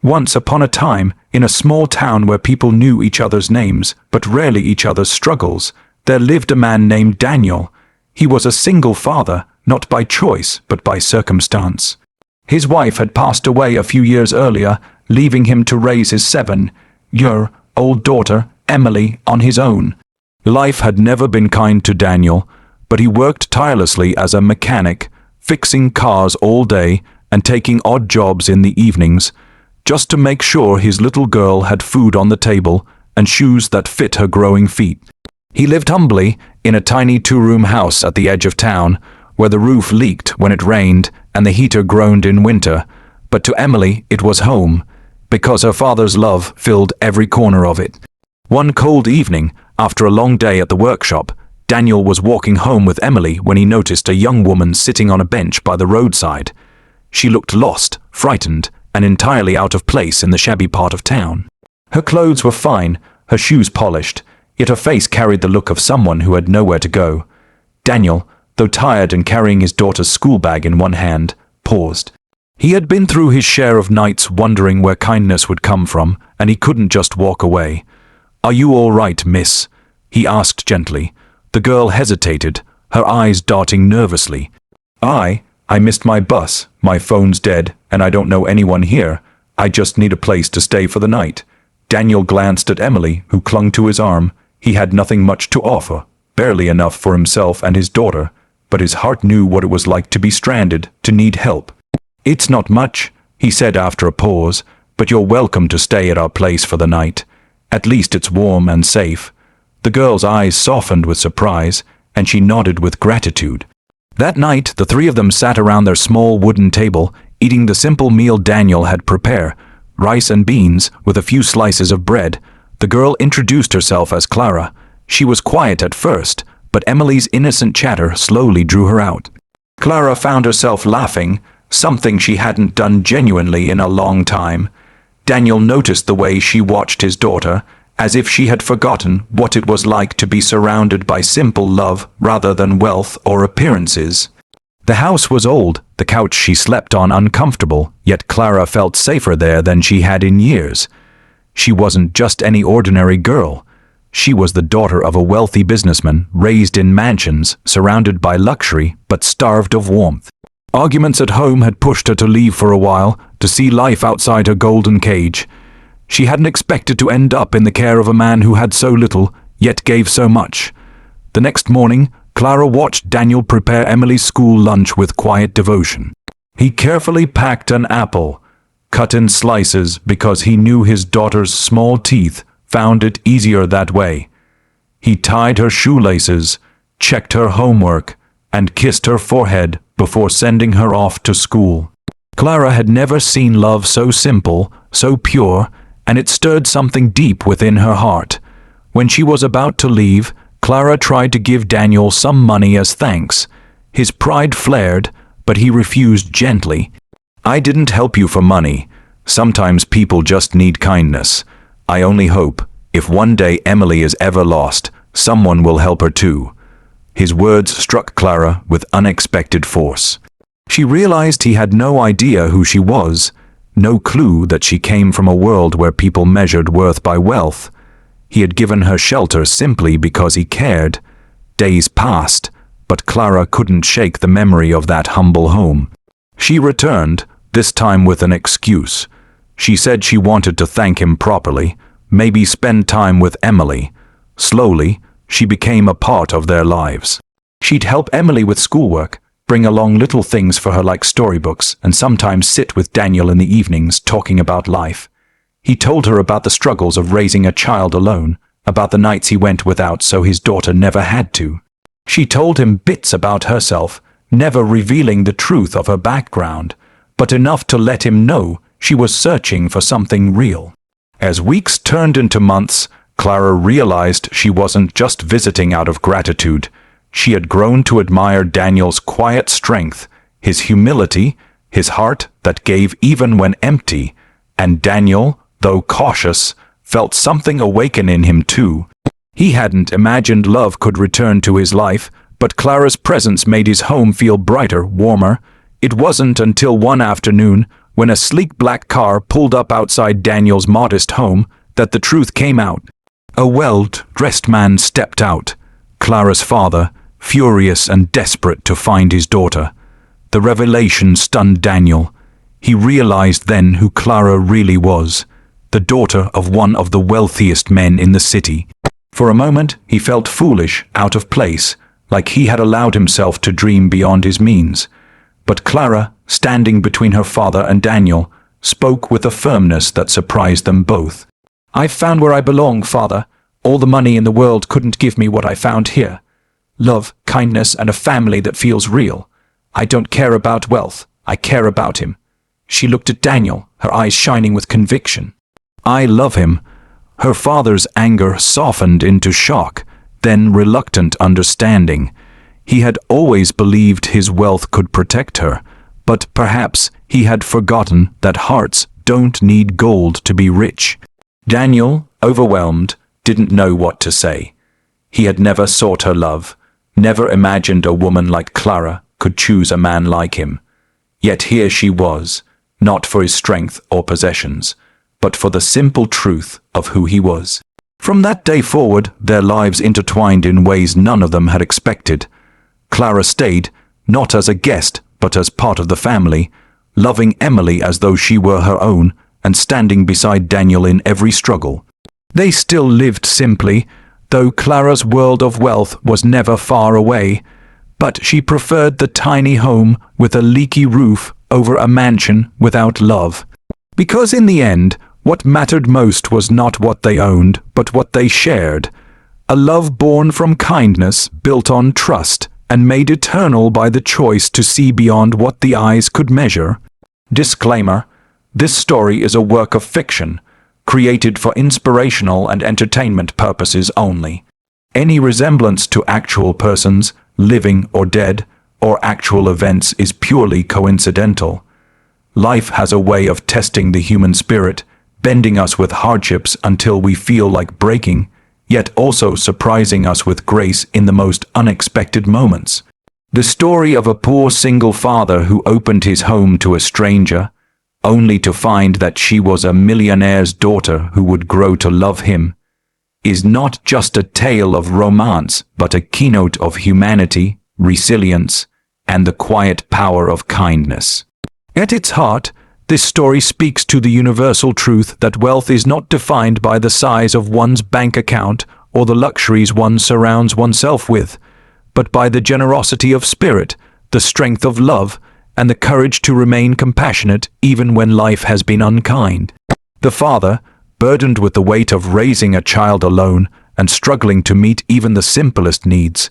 Once upon a time, in a small town where people knew each other's names, but rarely each other's struggles, there lived a man named Daniel. He was a single father, not by choice, but by circumstance. His wife had passed away a few years earlier, leaving him to raise his 7-year-old daughter, Emily, on his own. Life had never been kind to Daniel, but he worked tirelessly as a mechanic, fixing cars all day and taking odd jobs in the evenings, just to make sure his little girl had food on the table and shoes that fit her growing feet. He lived humbly in a tiny 2-room house at the edge of town, where the roof leaked when it rained and the heater groaned in winter, but to Emily it was home, because her father's love filled every corner of it. One cold evening, after a long day at the workshop, Daniel was walking home with Emily when he noticed a young woman sitting on a bench by the roadside. She looked lost, frightened, and entirely out of place in the shabby part of town. Her clothes were fine, her shoes polished, yet her face carried the look of someone who had nowhere to go. Daniel, though tired and carrying his daughter's school bag in one hand, paused. He had been through his share of nights wondering where kindness would come from, and he couldn't just walk away. "Are you all right, miss?" he asked gently. The girl hesitated, her eyes darting nervously. I missed my bus, my phone's dead, and I don't know anyone here. I just need a place to stay for the night." Daniel glanced at Emily, who clung to his arm. He had nothing much to offer, barely enough for himself and his daughter, but his heart knew what it was like to be stranded, to need help. "It's not much," he said after a pause, "but you're welcome to stay at our place for the night. At least it's warm and safe." The girl's eyes softened with surprise, and she nodded with gratitude. That night, the 3 of them sat around their small wooden table, eating the simple meal Daniel had prepared, rice and beans with a few slices of bread. The girl introduced herself as Clara. She was quiet at first, but Emily's innocent chatter slowly drew her out. Clara found herself laughing, something she hadn't done genuinely in a long time. Daniel noticed the way she watched his daughter, as if she had forgotten what it was like to be surrounded by simple love rather than wealth or appearances. The house was old, the couch she slept on uncomfortable, yet Clara felt safer there than she had in years. She wasn't just any ordinary girl. She was the daughter of a wealthy businessman, raised in mansions, surrounded by luxury, but starved of warmth. Arguments at home had pushed her to leave for a while, to see life outside her golden cage. She hadn't expected to end up in the care of a man who had so little, yet gave so much. The next morning, Clara watched Daniel prepare Emily's school lunch with quiet devotion. He carefully packed an apple, cut in slices because he knew his daughter's small teeth found it easier that way. He tied her shoelaces, checked her homework, and kissed her forehead before sending her off to school. Clara had never seen love so simple, so pure, and it stirred something deep within her heart. When she was about to leave, Clara tried to give Daniel some money as thanks. His pride flared, but he refused gently. "I didn't help you for money. Sometimes people just need kindness. I only hope, if one day Emily is ever lost, someone will help her too." His words struck Clara with unexpected force. She realized he had no idea who she was, no clue that she came from a world where people measured worth by wealth. He had given her shelter simply because he cared. Days passed, but Clara couldn't shake the memory of that humble home. She returned, this time with an excuse. She said she wanted to thank him properly, maybe spend time with Emily. Slowly, she became a part of their lives. She'd help Emily with schoolwork, bring along little things for her like storybooks, and sometimes sit with Daniel in the evenings talking about life. He told her about the struggles of raising a child alone, about the nights he went without so his daughter never had to. She told him bits about herself, never revealing the truth of her background, but enough to let him know she was searching for something real. As weeks turned into months, Clara realized she wasn't just visiting out of gratitude. She had grown to admire Daniel's quiet strength, his humility, his heart that gave even when empty, and Daniel, though cautious, felt something awaken in him too. He hadn't imagined love could return to his life, but Clara's presence made his home feel brighter, warmer. It wasn't until one afternoon, when a sleek black car pulled up outside Daniel's modest home, that the truth came out. A well-dressed man stepped out, Clara's father, furious and desperate to find his daughter. The revelation stunned Daniel. He realized then who Clara really was, the daughter of one of the wealthiest men in the city. For a moment, he felt foolish, out of place, like he had allowed himself to dream beyond his means. But Clara, standing between her father and Daniel, spoke with a firmness that surprised them both. "I've found where I belong, father. All the money in the world couldn't give me what I found here. Love, kindness, and a family that feels real. I don't care about wealth. I care about him." She looked at Daniel, her eyes shining with conviction. "I love him." Her father's anger softened into shock, then reluctant understanding. He had always believed his wealth could protect her, but perhaps he had forgotten that hearts don't need gold to be rich. Daniel, overwhelmed, didn't know what to say. He had never sought her love, never imagined a woman like Clara could choose a man like him. Yet here she was, not for his strength or possessions, but for the simple truth of who he was. From that day forward, their lives intertwined in ways none of them had expected. Clara stayed, not as a guest, but as part of the family, loving Emily as though she were her own, and standing beside Daniel in every struggle. They still lived simply, though Clara's world of wealth was never far away, but she preferred the tiny home with a leaky roof over a mansion without love. Because in the end, what mattered most was not what they owned, but what they shared. A love born from kindness, built on trust, and made eternal by the choice to see beyond what the eyes could measure. Disclaimer: this story is a work of fiction, created for inspirational and entertainment purposes only. Any resemblance to actual persons, living or dead, or actual events is purely coincidental. Life has a way of testing the human spirit, bending us with hardships until we feel like breaking, yet also surprising us with grace in the most unexpected moments. The story of a poor single father who opened his home to a stranger, only to find that she was a millionaire's daughter who would grow to love him, is not just a tale of romance, but a keynote of humanity, resilience, and the quiet power of kindness. At its heart, this story speaks to the universal truth that wealth is not defined by the size of one's bank account or the luxuries one surrounds oneself with, but by the generosity of spirit, the strength of love, and the courage to remain compassionate even when life has been unkind. The father, burdened with the weight of raising a child alone and struggling to meet even the simplest needs,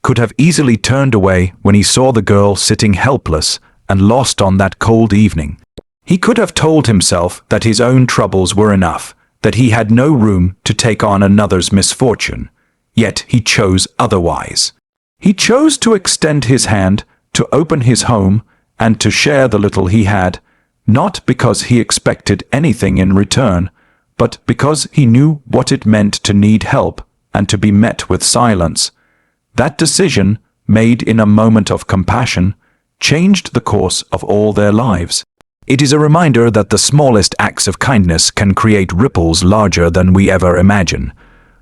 could have easily turned away when he saw the girl sitting helpless and lost on that cold evening. He could have told himself that his own troubles were enough, that he had no room to take on another's misfortune. Yet he chose otherwise. He chose to extend his hand, to open his home, and to share the little he had, not because he expected anything in return, but because he knew what it meant to need help and to be met with silence. That decision, made in a moment of compassion, changed the course of all their lives. It is a reminder that the smallest acts of kindness can create ripples larger than we ever imagine.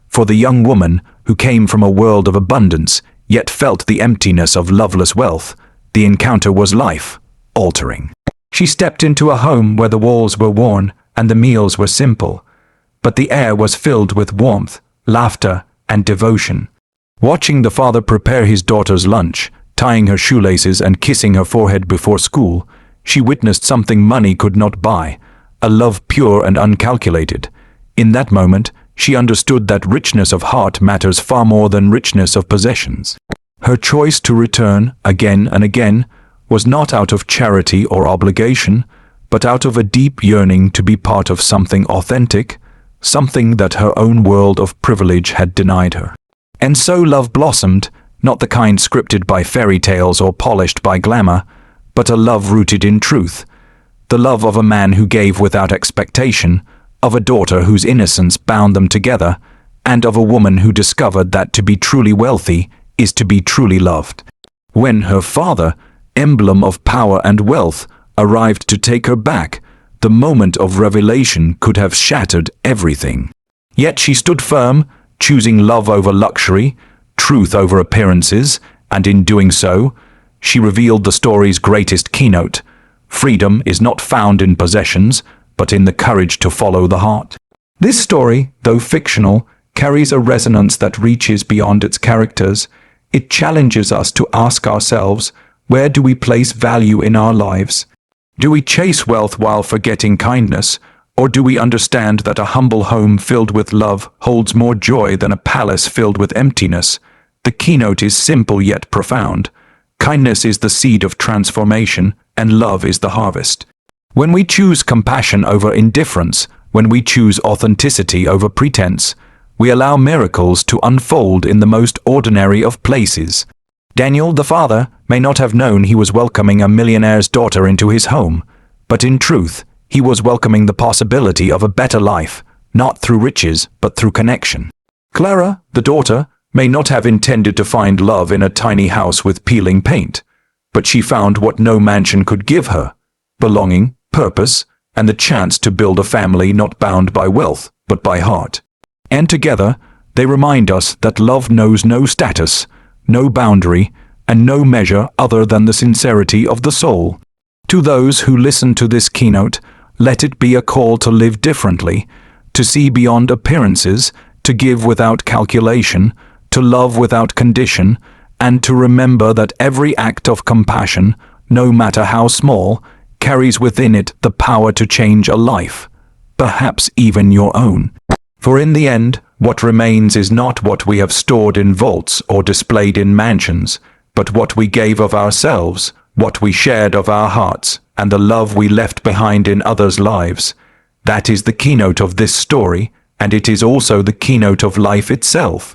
For the young woman, who came from a world of abundance, yet felt the emptiness of loveless wealth, the encounter was life-altering. She stepped into a home where the walls were worn and the meals were simple, but the air was filled with warmth, laughter, and devotion. Watching the father prepare his daughter's lunch, tying her shoelaces and kissing her forehead before school, she witnessed something money could not buy, a love pure and uncalculated. In that moment, she understood that richness of heart matters far more than richness of possessions. Her choice to return again and again was not out of charity or obligation, but out of a deep yearning to be part of something authentic, something that her own world of privilege had denied her. And so love blossomed, not the kind scripted by fairy tales or polished by glamour, but a love rooted in truth, the love of a man who gave without expectation, of a daughter whose innocence bound them together, and of a woman who discovered that to be truly wealthy is to be truly loved. When her father, emblem of power and wealth, arrived to take her back, the moment of revelation could have shattered everything. Yet she stood firm, choosing love over luxury, truth over appearances, and in doing so, she revealed the story's greatest keynote. Freedom is not found in possessions, but in the courage to follow the heart. This story, though fictional, carries a resonance that reaches beyond its characters. It challenges us to ask ourselves, where do we place value in our lives? Do we chase wealth while forgetting kindness, or do we understand that a humble home filled with love holds more joy than a palace filled with emptiness? The keynote is simple yet profound. Kindness is the seed of transformation, and love is the harvest. When we choose compassion over indifference, when we choose authenticity over pretense, we allow miracles to unfold in the most ordinary of places. Daniel, the father, may not have known he was welcoming a millionaire's daughter into his home, but in truth, he was welcoming the possibility of a better life, not through riches, but through connection. Clara, the daughter, may not have intended to find love in a tiny house with peeling paint, but she found what no mansion could give her: belonging, purpose, and the chance to build a family not bound by wealth, but by heart. And together, they remind us that love knows no status, no boundary, and no measure other than the sincerity of the soul. To those who listen to this keynote, let it be a call to live differently, to see beyond appearances, to give without calculation, to love without condition, and to remember that every act of compassion, no matter how small, carries within it the power to change a life, perhaps even your own. For in the end, what remains is not what we have stored in vaults or displayed in mansions, but what we gave of ourselves, what we shared of our hearts, and the love we left behind in others' lives. That is the keynote of this story, and it is also the keynote of life itself.